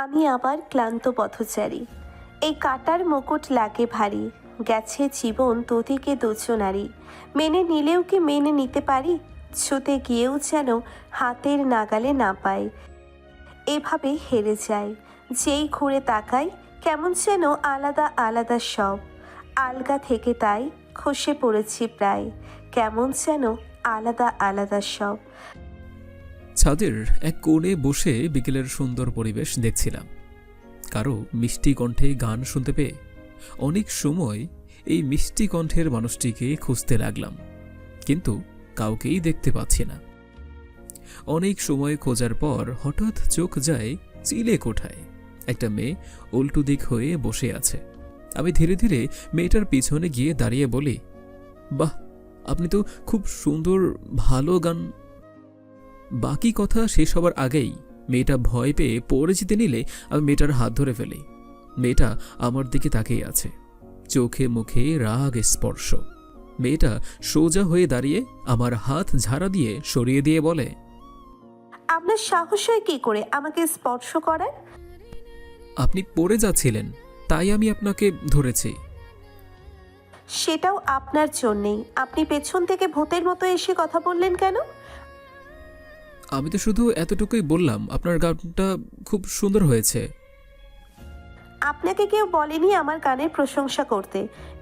আমি আবার ক্লান্ত পথচারী। এই কাটার মুকুট লাগে ভারী। গেছে জীবন দুদিকে দুজনারই। মেনে নিলেও কি মেনে নিতে পারি? ছুতে গিয়েও যেন হাতের নাগালে না পাই। এভাবে হেরে যায়। যেই ঘুরে তাকাই কেমন যেন আলাদা আলাদা সব। আলগা থেকে তাই খসে পড়েছি প্রায়। কেমন যেন আলাদা আলাদা সব। ছাদের এক কোণে বসে বিকেলের সুন্দর পরিবেশ দেখছিলাম। কারো মিষ্টি কণ্ঠে গান শুনতে পেয়ে অনেক সময় এই মিষ্টি কণ্ঠের মানুষটিকে খুঁজতে লাগলাম, কিন্তু কাউকেই দেখতে পাচ্ছি না। অনেক সময় খোঁজার পর হঠাৎ চোখ যায় চিলে কোঠায়। একটা মেয়ে উল্টো দিক হয়ে বসে আছে। আমি ধীরে ধীরে মেয়েটার পিছনে গিয়ে দাঁড়িয়ে বলি, বাহ, আপনি তো খুব সুন্দর, ভালো গান। বাকি কথা শেষ হবার আগেই মেয়েটা ভয় পেয়ে পড়ে যেতে নিলে আমি মেয়েটার হাত ধরে ফেলি। মেয়েটা আমার দিকে তাকিয়ে আছে, চোখে মুখে রাগ স্পর্শ। মেয়েটা সোজা হয়ে দাঁড়িয়ে আমার হাত ঝাড়া দিয়ে সরিয়ে দিয়ে বলে, আপনার সাহস হয় কি করে আমাকে স্পর্শ করার? আপনি পড়ে যাচ্ছিলেন, তাই আমি আপনাকে ধরেছি। সেটাও আপনার জন্যেই। আপনি পেছন থেকে ভূতের মতো এসে কথা বললেন কেন? আমি তো শুধু এতটুকুই বললাম, আপনার গানটা খুব সুন্দর হয়েছে। আপনাকে কেউ বলেনি আমার গানের প্রশংসা করতে।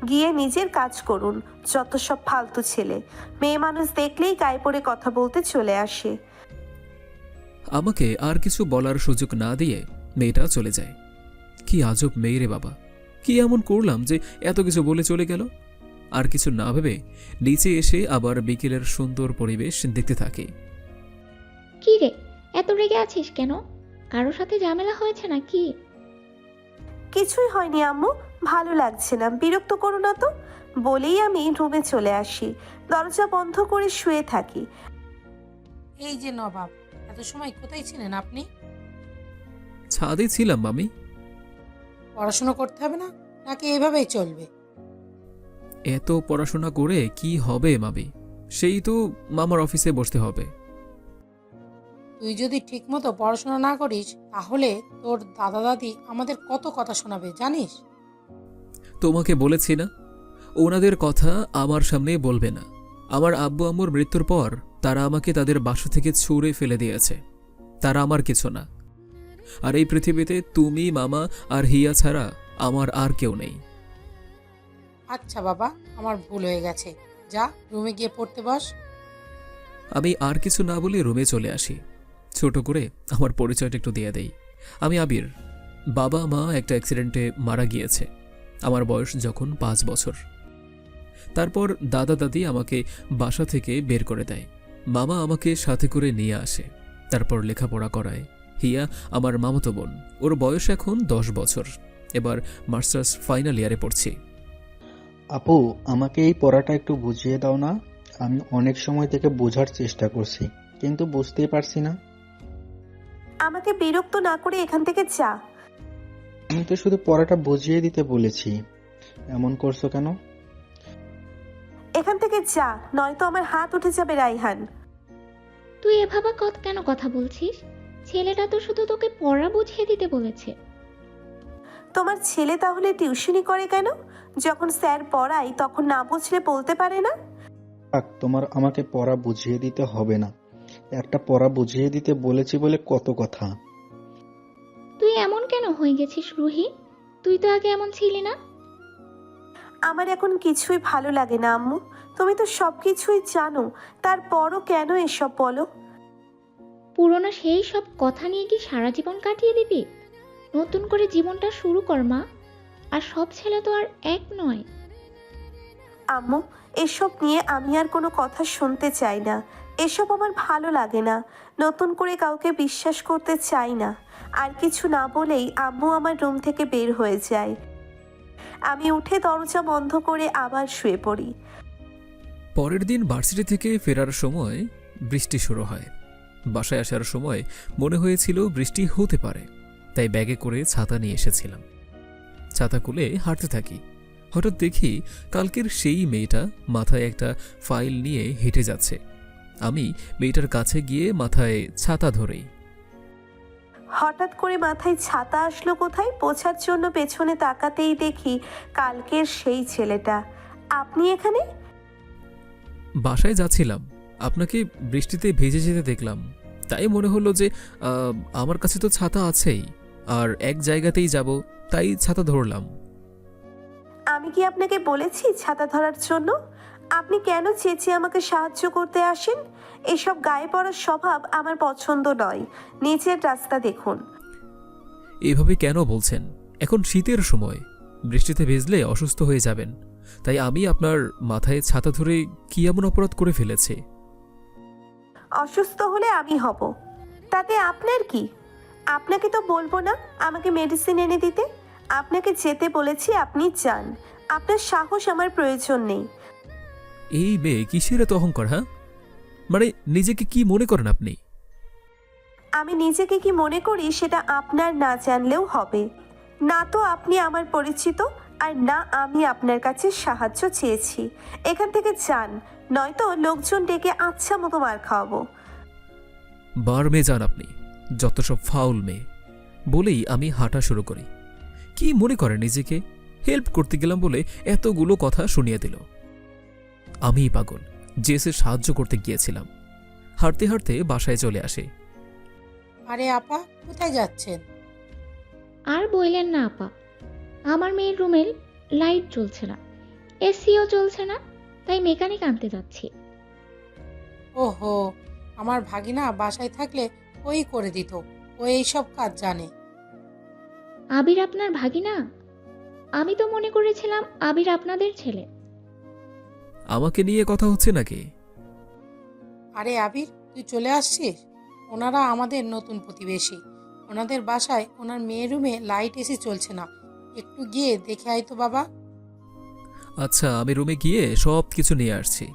গিয়ে নিজের কাজ করুন। যত সব ফালতু ছেলে। মেয়ে মানুষ দেখলেই গায়ে পড়ে কথা বলতে চলে আসে। আমাকে আর কিছু বলার সুযোগ না দিয়ে মেয়েটা চলে যায়। কি আজব মেয়ে রে বাবা! কি এমন করলাম যে এত কিছু বলে চলে গেল? আর কিছু না ভেবে নিচে এসে আবার বিকেলের সুন্দর পরিবেশ দেখতে থাকি। কি রে, এত রেগে আছিস কেন? কারোর সাথে ঝামেলা হয়েছে নাকি? কিছুই হয়নি আম্মু। ভালো লাগছে না, বিরক্ত করো না তো। বলেই আমি রুমে চলে আসি। দরজা বন্ধ করে শুয়ে থাকি। এই যে নবাব, এত সময় কোথায় ছিলেন আপনি? ছাদে ছিলাম মামি। পড়াশোনা করতে হবে না, নাকি এভাবেই চলবে? এত পড়াশোনা করে কি হবে মামি? সেই তো মামার অফিসে বসতে হবে। তুই যদি ঠিকমতো পড়াশোনা না করিস তাহলে তোর দাদা দাদি আমাদের কত কথা শোনাবে জানিস? তোমাকে বলেছি না, ওনাদের কথা আমার সামনে বলবে না। আমার আব্বু আম্মুর মৃত্যুর পর তারা আমাকে তাদের বাসা থেকে ছুঁড়ে ফেলে দিয়েছে। তারা আমার কিছু না। আর এই পৃথিবীতে তুমি, মামা আর হিয়া ছাড়া আমার আর কেউ নেই। আচ্ছা বাবা, আমার ভুল হয়ে গেছে। যা রুমে গিয়ে পড়তে বস। আমি আর কিছু না বলে রুমে চলে আসি। ছোট করে আমার পরিচয়টা একটু দিয়ে দেই। আমি আবির। বাবা মা একটা অ্যাক্সিডেন্টে মারা গিয়েছে আমার বয়স যখন 5 বছর। তারপর দাদা দাদি আমাকে বাসা থেকে বের করে দেয়। মামা আমাকে সাথে করে নিয়ে আসে, তারপর লেখাপড়া করায়। হিয়া আমার মামাতো বোন, ওর বয়স এখন 10 বছর। এবার মাস্টার্স ফাইনাল ইয়ারে পড়ছি। আপু, আমাকে এই পড়াটা একটু বুঝিয়ে দাও না। আমি অনেক সময় থেকে বোঝার চেষ্টা করছি, কিন্তু বুঝতেই পারছি না। আমাকে বিরক্ত না করে এখান থেকে যা। আমি তো শুধু পড়াটা বুঝিয়ে দিতে বলেছি, এমন করছো কেন? এখান থেকে যা, নয়তো আমার হাত উঠে যাবে রাইহান। তুই এভাবে কেন কথা বলছিস? ছেলেটা তো শুধু তোকে পড়া বুঝিয়ে দিতে বলেছে। তোমার ছেলে তাহলে টিউশনি করে কেন? যখন স্যার পড়ায় তখন না বুঝলে বলতে পারে না? থাক, তোমার আমাকে পড়া বুঝিয়ে দিতে হবে না। একটা পড়া বুঝিয়ে দিতে বলেছি বলে কত কথা। তুই এমন কেন হয়ে গেছিস রুহি? তুই তো আগে এমন ছিলি না। আমার এখন কিছুই ভালো লাগে না আম্মু। তুমি তো সব কিছুই জানো, তারপরও কেন এসব বলো? পুরনো সেই সব কথা নিয়ে কি সারা জীবন কাটিয়ে দিবি? নতুন করে জীবনটা শুরু কর মা। আর সব ছেলে তো আর এক নয়। আম্মু, এসব নিয়ে আমি আর কোনো কথা শুনতে চাই না। এসব আমার ভালো লাগে না। নতুন করে কাউকে বিশ্বাস করতে চাই না। আর কিছু না বলেই আম্মু আমার রুম থেকে বের হয়ে যায়। আমি উঠে দরজা বন্ধ করে আবার শুয়ে পড়ি। পরের দিন ভার্সিটি থেকে ফেরার সময় বৃষ্টি শুরু হয়। বাসায় আসার সময় মনে হয়েছিল বৃষ্টি হতে পারে, তাই ব্যাগে করে ছাতা নিয়ে এসেছিলাম। ছাতা খুলে হাঁটতে থাকি। হঠাৎ দেখি কালকের সেই মেয়েটা মাথায় একটা ফাইল নিয়ে হেঁটে যাচ্ছে। আমি মেয়েটার কাছে গিয়ে মাথায় ছাতা ধরেই, হঠাৎ করে মাথায় ছাতা আসলো কোথায়? পোছার জন্য পেছনে তাকাতেই দেখি কালকের সেই ছেলেটা। আপনি এখানে? বাসায় যাচ্ছিলাম, আপনাকে বৃষ্টিতে ভিজে যেতে দেখলাম, তাই মনে হলো যে আমার কাছে তো ছাতা আছেই, আর এক জায়গাতেই যাব, তাই ছাতা ধরলাম। আমি কি আপনাকে বলেছি ছাতা ধরার জন্য? আপনি কেন চেঁচিয়ে আমাকে সাহায্য করতে আসেন? এসব গায়ে পড়ার স্বভাব আমার পছন্দ নয়। নিচের রাস্তা দেখুন। এভাবে কেন বলছেন? এখন শীতের সময়, বৃষ্টিতে ভিজলে অসুস্থ হয়ে যাবেন, তাই আমি আপনার মাথায় ছাতা ধরে কি এমন অপরাধ করে ফেলেছি? অসুস্থ হলে আমি হব, তাতে আপনার কি? আপনাকে তো বলবো না আমাকে মেডিসিন এনে দিতে। আপনাকে যেতে বলেছি, আপনি যান। আপনার সাহস আমার প্রয়োজন নেই। এই মেয়ে কিসের এত অহংকার? হ্যাঁ, মানে নিজেকে কি মনে করেন আপনি? আমি নিজেকে কি মনে করি সেটা আপনার না জানলেও হবে। না তো আপনি আমার পরিচিত, আর না আমি আপনার কাছে সাহায্য চেয়েছি। এখান থেকে যান, নয়তো লোকজন ডেকে আচ্ছা মতো মার খাওয়াবো। বার মেয়ে যান আপনি, যত সব ফাউল মেয়ে। বলেই আমি হাঁটা শুরু করি। কি মনে করেন নিজেকে? হেল্প করতে গেলাম বলে এতগুলো কথা শুনিয়ে দিল। আমিই পাগল, জেসে সাহায্য করতে গিয়েছিলাম। হাঁটতে হাঁটতে বাসায় চলে আসে। আরে আপা, কোথায় যাচ্ছেন? আর বললেন না আপা, আমার মেয়ের রুমের লাইট জ্বলছে না, এসিও চলছে না, তাই মেকানিক আনতে যাচ্ছি। ওহো, আমার ভাগিনা বাসায় থাকলে ওই করে দিত। ও এইসব কাজ জানে। আবির আপনার ভাগিনা? আমি তো মনে করেছিলাম আবির আপনাদের ছেলে। আমাকে নিয়ে কথা হচ্ছে নাকি? আরে আবির, তুই চলে আসছিস? ওনারা আমাদের নতুন প্রতিবেশী। ওনাদের বাসায় ওনার মেয়ের রুমে লাইট এসি চলছে না। একটু গিয়ে দেখে আয় তো বাবা। আচ্ছা, আমি রুমে গিয়ে সব কিছু নিয়ে আসছি।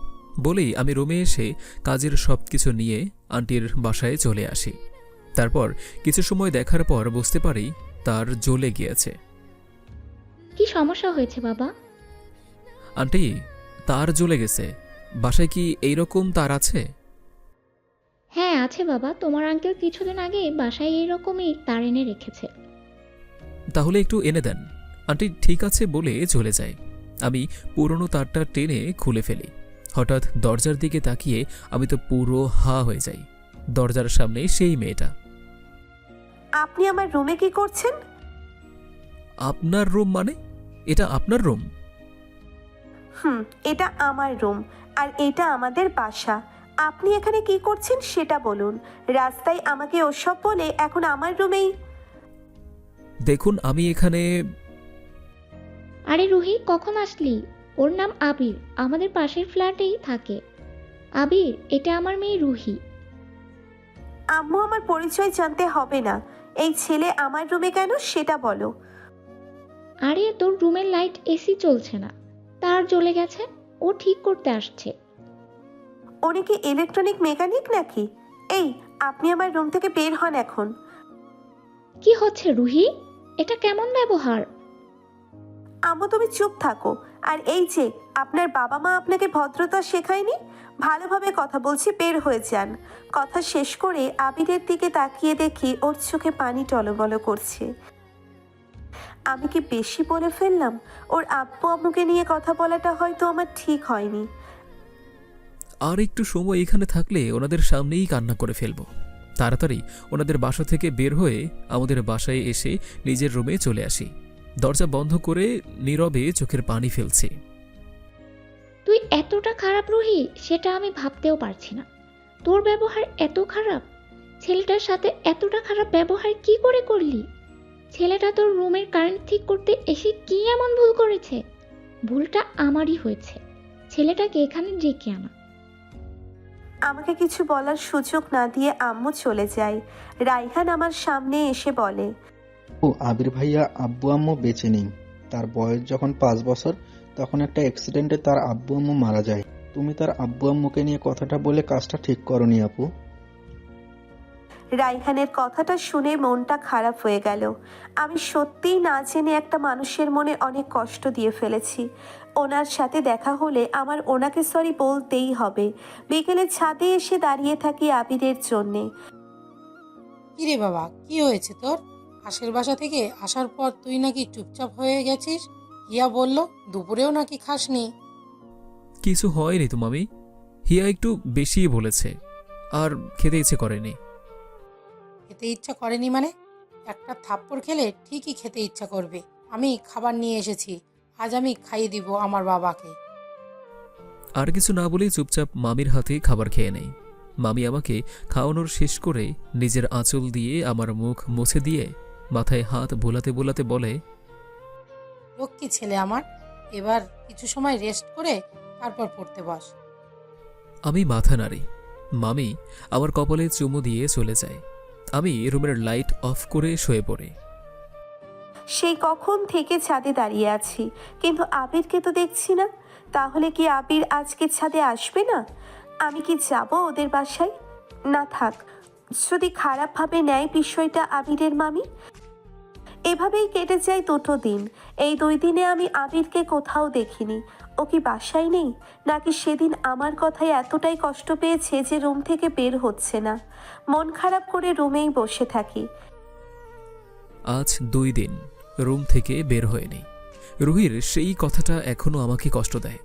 বলেই আমি রুমে এসে কাজের সব কিছু নিয়ে আন্টির বাসায় চলে আসি। তারপর কিছু সময় দেখার পর বুঝতে পারি তার জ্বলে গিয়েছে। কি সমস্যা হয়েছে বাবা? আন্টি, তার জ্বলে গেছে। বাসায় কি এইরকম তার আছে? হ্যাঁ আছে বাবা, তোমার আঙ্কেল কিছুদিন আগে বাসায় এইরকমই তার এনে রেখেছে। তাহলে একটু এনে দেন। আন্টি ঠিক আছে বলে চলে যায়। আমি পুরনো তারটা টেনে খুলে ফেলি। হঠাৎ দরজার দিকে তাকিয়ে আমি তো পুরো হা হয়ে যাই। দরজার সামনে সেই মেয়েটা। আপনি আমার রুমে কি করছেন? আপনার রুম মানে? এটা আপনার রুম? এটা আমার রুম, আর এটা আমাদের বাসা। আপনি এখানে কি করছেন সেটা বলুন। রাস্তায় আমাকে ওসব বলে এখন আমার রুমেই। দেখুন, আমি এখানে। আরে রুহি, কখন আসলি? ওর নাম আবির, আমাদের পাশের ফ্ল্যাটেই থাকে। আবির, এটা আমার মেয়ে রুহি। আম্মু, আমার পরিচয় জানতে হবে না। এই ছেলে আমার রুমে কেন সেটা বলো। আরে তোর রুমের লাইট এসি চলছে না, তার জ্বলে গেছে, ও ঠিক করতে আসছে। উনি কি ইলেকট্রনিক মেকানিক নাকি? এই, আপনি আমার রুম থেকে বের হন এখন। কি হচ্ছে রুহি? এটা কেমন ব্যবহার? আম্মু, তুমি চুপ থাকো। আর এই যে, আপনার বাবা মা আপনাকে ভদ্রতা শেখায়নি? ভালোভাবে কথা বলছি, বের হয়ে যান। কথা শেষ করে আবিরের দিকে তাকিয়ে দেখি ওর চোখে পানি টলমল করছে। আমি কি বেশি বলে ফেললাম? ওর আব্বু আম্মুকে নিয়ে কথা বলাটা হয়তো আমার ঠিক হয়নি। আর একটু সময় এখানে থাকলে ওনাদের সামনেই কান্না করে ফেলবো। তাড়াতাড়ি ওনাদের বাসা থেকে বের হয়ে আমাদের বাসায় এসে নিজের রুমে চলে আসি। দরজা বন্ধ করে নীরবে চোখের পানি ফেলছি। তুই এতটা খারাপ রুহি, সেটা আমি ভাবতেও পারছি না। তোর ব্যবহার এত খারাপ? ছেলেটার সাথে এতটা খারাপ ব্যবহার কি করে করলি? ছেলেটা তোর রুমের কারেন্ট ঠিক করতে এসে কি এমন ভুল করেছে? ভুলটা আমারই হয়েছে, ছেলেটাকে এখানে ডেকে আনা। আমাকে কিছু বলার সুযোগ না দিয়ে আম্মু চলে যায়। রাইহান আমার সামনে এসে বলে, ও আবির ভাইয়া আব্বু আম্মু বেঁচে নেই। তার বয়স যখন 5 বছর, তখন একটা অ্যাক্সিডেন্টে তার আব্বু আম্মু মারা যায়। তুমি তার আব্বু আম্মুকে নিয়ে কথাটা বলে কাজটা ঠিক করনি আপু। রাইহানের কথাটা শুনে মনটা খারাপ হয়ে গেল। আমি সত্যিই না জেনে একটা মানুষের মনে অনেক কষ্ট দিয়ে ফেলেছি। ওনার সাথে দেখা হলে আমার ওনাকে সরি বলতেই হবে। বিকেলে ছাদে এসে দাঁড়িয়ে থাকি আবিরের জন্যে। কিরে বাবা, কি হয়েছে তোর? পাশের বাসা থেকে আসার পর তুই নাকি চুপচাপ হয়ে গেছিস। হিয়া বলল দুপুরেও নাকি খাসনি। কিছু হয়নি তো মামি, হিয়া একটু বেশি বলেছে, আর খেতে ইচ্ছে করেনি। খেতে ইচ্ছা করেনি মানে? একটা থাপ্পড় খেলে ঠিকই খেতে ইচ্ছা করবে। আমি খাবার নিয়ে এসেছি, আজ আমি খাইয়ে দিব আমার বাবাকে। আর কিছু না বলেই চুপচাপ মামির হাতে খাবার খেয়ে নেই। মামি আমাকে খাওয়ানোর শেষ করে নিজের আঁচল দিয়ে আমার মুখ মুছে দিয়ে মাথায় হাত বোলাতে বোলাতে বলে, লক্ষ্মী ছেলে আমার, এবার কিছু সময় রেস্ট করে তারপর পড়তে বস। আমি মাথা নাড়ি। মামি আমার কপালে চুমু দিয়ে চলে যায়। আমি রুমের লাইট অফ করে শুয়ে পড়ি। সেই কখন থেকে ছাদে দাঁড়িয়ে আছি, কিন্তু আবিরকে তো দেখছি না। তাহলে কি আবির আজকে ছাদে আসবে না? আমি কি যাব ওদের বাসায়? না থাক, যদি খারাপভাবে নেয় বিষয়টা আবিরের মামি। এভাবেই কেটে যায় 2 দিন। এই 2 দিনে আমি আবিরকে কোথাও দেখিনি। ও কি বাসায় নেই, নাকি সেদিন আমার কথায় এতটাই কষ্ট পেয়েছে যে রুম থেকে বের হচ্ছে না? মন খারাপ করে রুমেই বসে থাকি। আজ 2 দিন রুম থেকে বের হয়নি। রুহির সেই কথাটা এখনো আমাকে কষ্ট দেয়,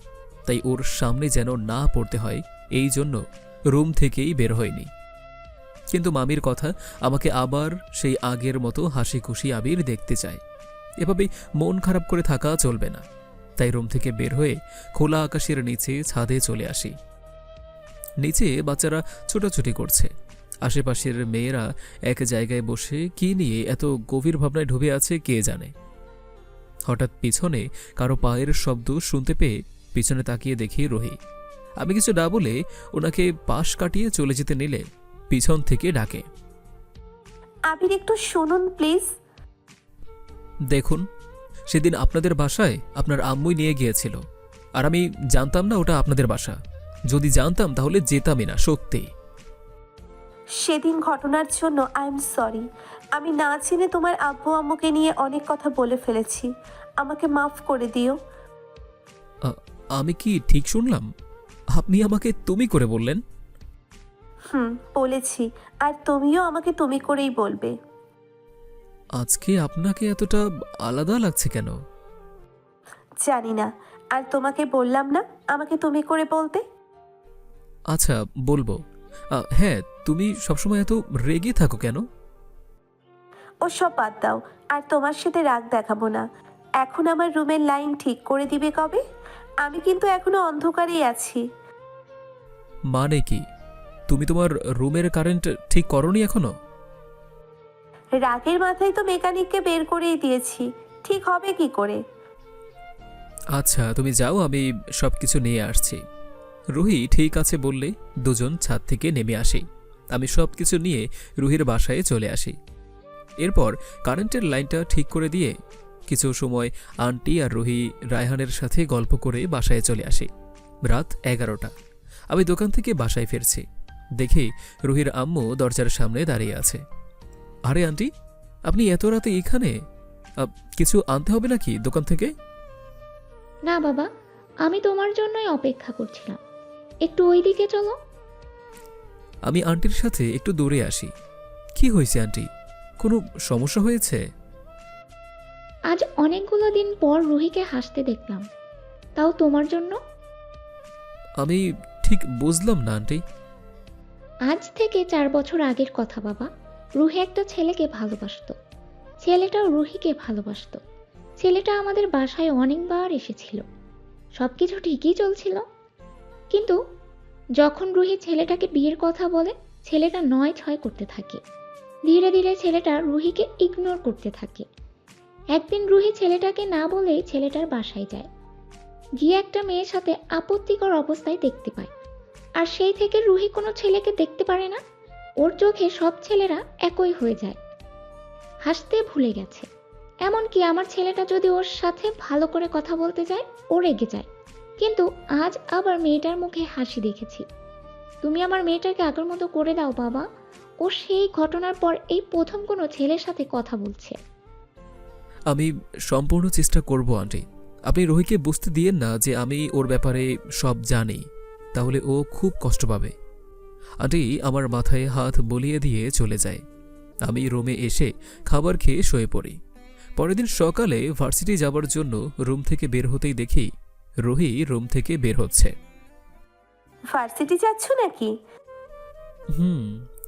তাই ওর সামনে যেন না পড়তে হয় এই জন্য রুম থেকেই বের হয়নি। কিন্তু মামির কথা আমাকে আবার সেই আগের মতো হাসি খুশি আবির দেখতে চায়। এভাবেই মন খারাপ করে থাকা চলবে না, তাই রুম থেকে বের হয়ে খোলা আকাশের নিচে ছাদে চলে আসি। নিচে বাচ্চারা ছোটাছুটি করছে। আশেপাশের মেয়েরা এক জায়গায় বসে কি নিয়ে এত গভীর ভাবনায় ডুবে আছে কে জানে। হঠাৎ পিছনে কারো পায়ের শব্দ শুনতে পেয়ে পিছনে তাকিয়ে দেখি রুহি। আমি কিছু না বলে ওনাকে পাশ কাটিয়ে চলে যেতে নিলে পিছন থেকে ডাকে, আবির একটু শুনুন প্লিজ। দেখুন, সেদিন আপনাদের বাসায় আপনার আম্মুই নিয়ে গিয়েছিল, আর আমি জানতাম না ওটা আপনাদের বাসা। যদি জানতাম তাহলে যেতামই না, সত্যি। সেদিন ঘটনার জন্য আই এম সরি। আমি না জেনে তোমার আব্বু আম্মুকে নিয়ে অনেক কথা বলে ফেলেছি। আমাকে মাফ করে দিও। আমি কি ঠিক শুনলাম? আপনি আমাকে তুমি করে বললেন? বলেছি, আর তুমিও আমাকে তুমি করেই বলবে। আজকে আপনাকে এতটা আলাদা লাগছে কেন? জানি না, আর তোমাকে বললাম না আমাকে তুমি করে বলতে? আচ্ছা, বলবো। হ্যাঁ, তুমি সবসময় এত রেগে থাকো কেন? ও সব বাদ দাও, আর তোমার সাথে রাগ দেখাবো না। এখন আমার রুমের লাইন ঠিক করে দিবে কবে? আমি কিন্তু এখনো অন্ধকারেই আছি। মানে কি, তুমি তোমার রুমের কারেন্ট ঠিক করনি এখনো? রাগের মাথায় তো মেকানিককে বের করেই দিয়েছি, ঠিক হবে কি করে? আচ্ছা, তুমি যাও, আমি সবকিছু নিয়ে আসছি। রুহি ঠিক আছে বললে দুজন ছাদ থেকে নেমে আসি। আমি সবকিছু নিয়ে রুহির বাসায় চলে আসি। এরপর কারেন্টের লাইনটা ঠিক করে দিয়ে কিছু সময় আন্টি আর রুহি রায়হানের সাথে গল্প করে বাসায় চলে আসি। রাত 11টা। আমি দোকান থেকে বাসায় ফিরছি, দেখি রুহির আম্মু দরজার সামনে দাঁড়িয়ে আছে। আরে আন্টি, আপনি এত রাতে এখানে? কিছু আনতে হবে নাকি দোকান থেকে? না বাবা, আমি তোমার জন্যই অপেক্ষা করছিলাম। একটু ওইদিকে চলো। আমি আন্টির সাথে একটু দূরে আসি। কি হয়েছে আন্টি, কোনো সমস্যা হয়েছে? আজ অনেকগুলো দিন পর রুহিকে হাসতে দেখলাম, তাও তোমার জন্য। আমি ঠিক বুঝলাম না আন্টি। আজ থেকে 4 বছর আগের কথা বাবা। রুহি একটা ছেলেকে ভালোবাসতো, ছেলেটাও রুহিকে ভালোবাসতো। ছেলেটা আমাদের বাসায় অনেকবার এসেছিল, সবকিছু ঠিকই চলছিল। কিন্তু যখন রুহি ছেলেটাকে বিয়ের কথা বলে, ছেলেটা 9-6 করতে থাকে। ধীরে ধীরে ছেলেটা রুহিকে ইগনোর করতে থাকে। একদিন রুহি ছেলেটাকে না বলেই ছেলেটার বাসায় যায়, গিয়ে একটা মেয়ের সাথে আপত্তিকর অবস্থায় দেখতে পায়। আর সেই থেকে রুহি কোনো ছেলেকে দেখতে পারে না। ওর চোখে সব ছেলেরা একই হয়ে যায়, হাসতে ভুলে গেছে। এমনকি আমার ছেলেটা যদি ওর সাথে ভালো করে কথা বলতে যায়, ও রেগে যায়। কিন্তু আজ আবার মেয়েটার মুখে হাসি দেখেছি। তুমি আমার মেয়েটাকে আগের মতো করে দাও বাবা। ও সেই ঘটনার পর এই প্রথম কোনো ছেলের সাথে কথা বলছে। আমি সম্পূর্ণ চেষ্টা করব আন্টি। আপনি রুহিকে বুঝতে দিয়েন না যে আমি ওর ব্যাপারে সব জানি, তাহলে ও খুব কষ্ট পাবে। আন্টি আমার মাথায় হাত বলিয়ে দিয়ে চলে যায়। আমি রুমে এসে খাবার খেয়ে শুয়ে পড়ি। পরের দিন সকালে ভার্সিটি যাবার জন্য রুম থেকে বের হতেই দেখি রুহি রুম থেকে বের হচ্ছে। ভার্সিটি যাচ্ছ নাকি?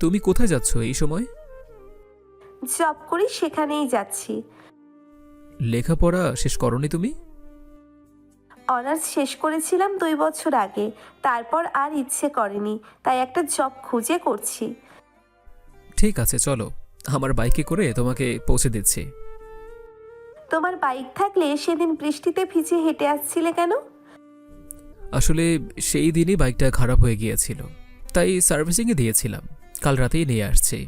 তুমি কোথায় যাচ্ছ এই সময়? জব করি, সেখানেই যাচ্ছি। লেখাপড়া শেষ করনি তুমি? অনার্স শেষ করেছিলাম 2 বছর আগে, তারপর আর ইচ্ছে করেনি, তাই একটা জব খুঁজে করছি। ঠিক আছে, চলো, আমার বাইকে করে তোমাকে পৌঁছে দিচ্ছি। তোমার বাইক থাকলে সেদিন বৃষ্টিতে ভিজে হেঁটে আসছিলে কেন? আসলে সেই দিনই বাইকটা খারাপ হয়ে গিয়েছিল, তাই সার্ভিসিংয়ে দিয়েছিলাম। কাল রাতেই নিয়ে আসছি।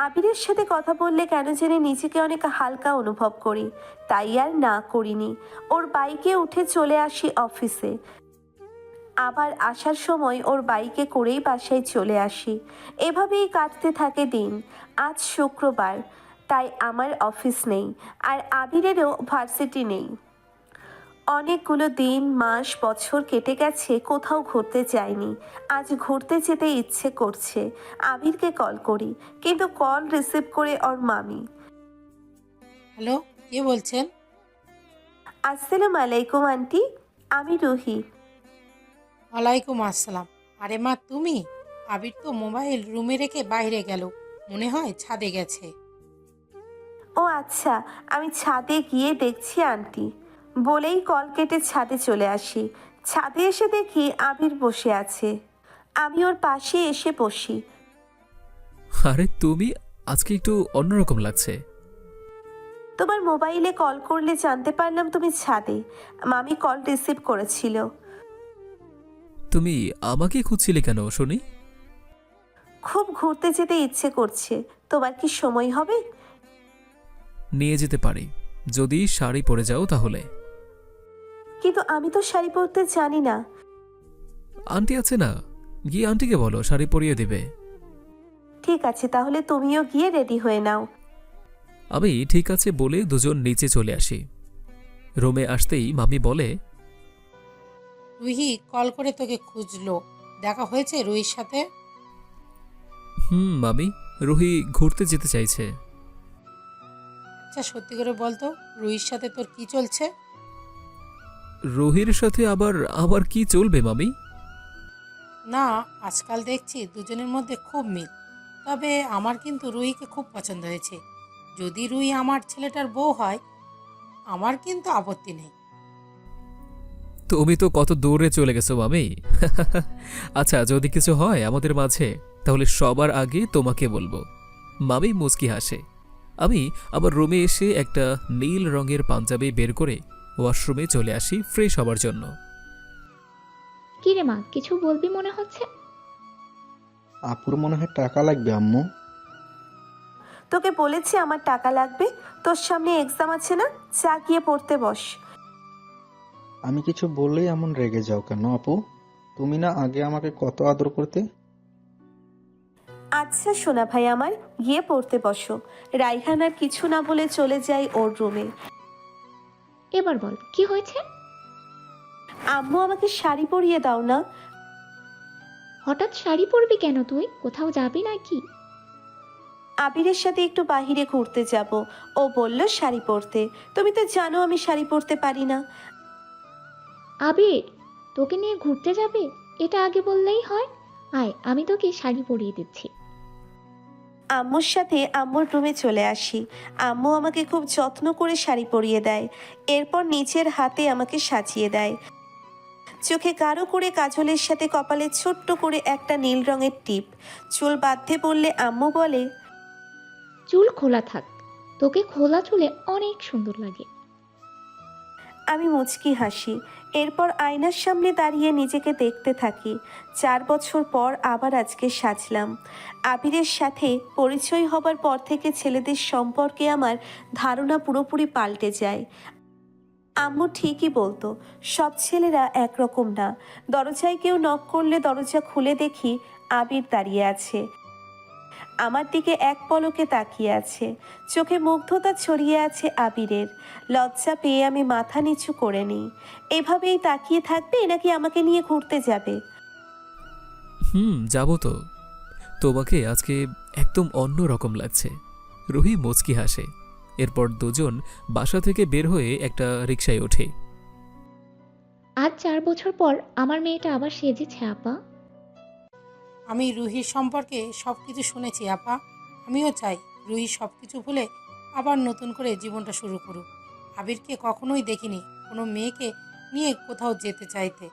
আবিরের সাথে কথা বললে কেন জানি নিজেকে অনেক হালকা অনুভব করি, তাই আর না করিনি। ওর বাইকে উঠে চলে আসি অফিসে। আবার আসার সময় ওর বাইকে করেই বাসায় চলে আসি। এভাবেই কাটতে থাকে দিন। আজ শুক্রবার, তাই আমার অফিস নেই, আর আবিরেরও ভার্সিটি নেই। অনেকগুলো দিন, মাস, বছর কেটে গেছে, কোথাও ঘুরতে যাইনি। আজ ঘুরতে যেতে ইচ্ছে করছে। আবিরকে কল করি, কিন্তু কল রিসিভ করে ওর মামি। হ্যালো, কে বলছেন? আসসালামু আলাইকুম আন্টি, আমি রুহি। ওয়ালাইকুম আসসালাম। আরে মা, তুমি? আবির তো মোবাইল রুমে রেখে বাইরে গেল, মনে হয় ছাদে গেছে। ও আচ্ছা, আমি ছাদে গিয়ে দেখছি আন্টি, বলেই কল কেটে ছাদে চলে আসি। ছাদে এসে দেখি আবির বসে আছে। আমি ওর পাশে এসে বসি। আরে তুমি, আজকে একটু অন্যরকম লাগছে। তোমার মোবাইলে কল করলে জানতে পারলাম তুমি ছাদে। মামি কল রিসিভ করেছিল। তুমি আমাকে খুঁজছিলে কেন শুনি? খুব ঘুরতে যেতে ইচ্ছে করছে, তোমার কি সময় হবে? নিয়ে যেতে পারি, যদি শাড়ি পরে যাও তাহলে। কিন্তু আমি তো শাড়ি পরতে জানি না। আন্টি আছে না, গিয়ে আন্টিকে বলো শাড়ি পরিয়ে দিবে। ঠিক আছে, তাহলে তুমিও গিয়ে রেডি হয়ে নাও। আমি ঠিক আছে বলে দুজন নিচে চলে আসি। রুমে আসতেই মামি বলে, রুহি কল করে তোকে খুঁজলো, দেখা হয়েছে রুহির সাথে? মামি, রুহি ঘুরতে যেতে চাইছে। আচ্ছা সত্যি করে বলতো, রুহির সাথে তোর কি চলছে? রুহির সাথে আবার আবার কি চলবে মামি? না, আজকাল দেখছি দুজনের মধ্যে খুব মিল। তবে আমার কিন্তু রুহিকে খুব পছন্দ হয়েছে। যদি রুহি আমার ছেলেটার বউ হয়, আমার কিন্তু আপত্তি নেই। তুমি তো কত দূরে চলে গেছো মামি। আচ্ছা, যদি কিছু হয় আমাদের মাঝে, তাহলে সবার আগে তোমাকে বলবো। মামি মুচকি হাসে। আমি আবার রুমে এসে একটা নীল রঙের পাঞ্জাবি বের করে ওয়াশরুমে চলে আসি ফ্রেশ হবার জন্য। কি রে মা, কিছু বলবি মনে হচ্ছে? আপুর মনে হয় টাকা লাগবে আম্মু। তোকে বলেছি আমার টাকা লাগবে। তোর সামনে এক্সাম আছে না, যা গিয়ে পড়তে বস। আমি কিছু বললেই এমন রেগে যাও কেন আপু? তুমি না আগে আমাকে কত আদর করতে। আচ্ছা সোনা ভাই আমার, গিয়ে পড়তে বসো। রাইহান আর কিছু না বলে চলে যাই ওর রুমে। এবার বল, কি হয়েছে? আম্মু আমাকে শাড়ি পরিয়ে দাও না। হঠাৎ শাড়ি পরবি কেন? তুই কোথাও যাবি নাকি? আবিরের সাথে একটু বাহিরে ঘুরতে যাব, ও বলল শাড়ি পরতে। তুমি তো জানো আমি শাড়ি পরতে পারি না। আবির তোকে নিয়ে ঘুরতে যাবে? এটা আগে বললেই হয়। আয়, আমি তোকে শাড়ি পরিয়ে দিচ্ছি। আম্মুর সাথে আম্মুর রুমে চলে আসি। আম্মু আমাকে খুব যত্ন করে শাড়ি পরিয়ে দেয়। এরপর নিচের হাতে আমাকে সাজিয়ে দেয়। চোখে গাঢ় করে কাজলের সাথে কপালে ছোট্ট করে একটা নীল রঙের টিপ। চুল বাঁধতে বললে আম্মু বলে, চুল খোলা থাক, তোকে খোলা চুলে অনেক সুন্দর লাগে। আমি মুচকি হাসি। এরপর আয়নার সামনে দাঁড়িয়ে নিজেকে দেখতে থাকি। 4 বছর পর আবার আজকে সাজলাম। আবিরের সাথে পরিচয় হবার পর থেকে ছেলেদের সম্পর্কে আমার ধারণা পুরোপুরি পাল্টে যায়। আম্মু ঠিকই বলতো, সব ছেলেরা একরকম না। দরজায় কেউ নক করলে দরজা খুলে দেখি আবির দাঁড়িয়ে আছে, আমার দিকে এক পলকে তাকিয়ে আছে। চোখে মুগ্ধতা ছড়িয়ে আছে আবিরের। লজ্জা পেয়ে আমি মাথা নিচু করে নিই। এভাবেই তাকিয়ে থাকবে নাকি আমাকে নিয়ে ঘুরতে যাবে? যাব তো। তোমাকে আজকে একদম অন্য রকম লাগছে। রুহি মুচকি হাসে। এরপর দুজন বাসা থেকে বের হয়ে একটা রিকশায় ওঠে। আজ 4 বছর পর আমার মেয়েটা আবার সেজেছে আপা। আমি রুহির সম্পর্কে সব কিছু শুনেছি আপা। আমিও চাই রুহি সব কিছু ভুলে আবার নতুন করে জীবনটা শুরু করুক। আবিরকে কখনোই দেখিনি কোনো মেয়েকে নিয়ে কোথাও যেতে চাইতে।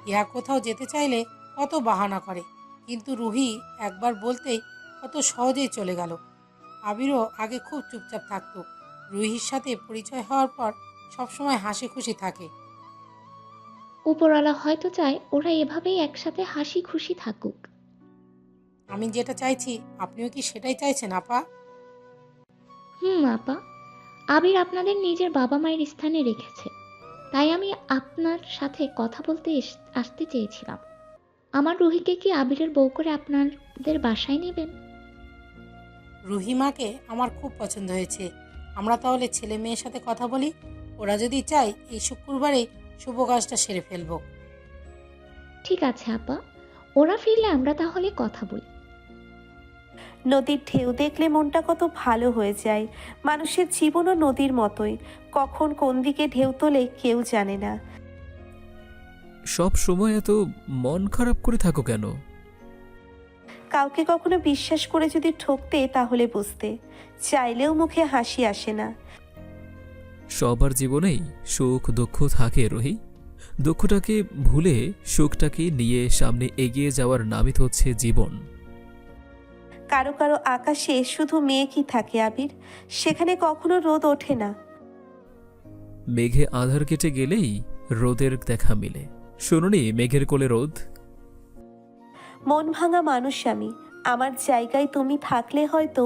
ইয়া কোথাও যেতে চাইলে কত বাহানা করে, কিন্তু রুহি একবার বলতেই কত সহজেই চলে গেল। আবিরও আগে খুব চুপচাপ থাকতো, রুহির সাথে পরিচয় হওয়ার পর সবসময় হাসি খুশি থাকে। উপরওয়ালা হয়তো চায় ওরা এভাবেই একসাথে হাসি খুশি থাকুক। আমি যেটা চাইছি আপনিও কি সেটাই চাইছেন আপা? আপা, আবির আপনাদের নিজের বাবা মায়ের স্থানে রেখেছে, তাই আমি আপনার সাথে কথা বলতে আসতে চেয়েছিলাম। আমার রুহিকে কি আবিরের বউ করে আপনাদের বাসায় নেবেন? রুহিমাকে আমার খুব পছন্দ হয়েছে। আমরা তাহলে ছেলে মেয়ের সাথে কথা বলি, ওরা যদি চায় এই শুক্রবারে শুভ কাজটা সেরে ফেলবো। ঠিক আছে আপা, ওরা ফিরলে আমরা তাহলে কথা বলি। নদীর ঢেউ দেখলে মনটা কত ভালো হয়ে যায়। মানুষের জীবনও নদীর মতোই, কখন কোন দিকে ঢেউ তোলে কেউ জানে না। সব সময় এত মন খারাপ করে থাকো কেন? কাউকে কখনো বিশ্বাস করে যদি ঠকতে তাহলে বুঝতে, চাইলেও মুখে হাসি আসে না। সবার জীবনেই সুখ দুঃখ থাকে রোহি। দুঃখটাকে ভুলে সুখটাকে নিয়ে সামনে এগিয়ে যাওয়ার নামই তো হচ্ছে জীবন। কারো কারো আকাশে শুধু মেঘই থাকে আবির, সেখানে কখনো রোদ ওঠে না। মেঘে আধার কেটে গেলেই রোদের দেখা মিলে। শুনুনি মেঘের কোলে রোদ। মন ভাঙা মানুষ আমি, আমার জায়গায় তুমি থাকলে হয়তো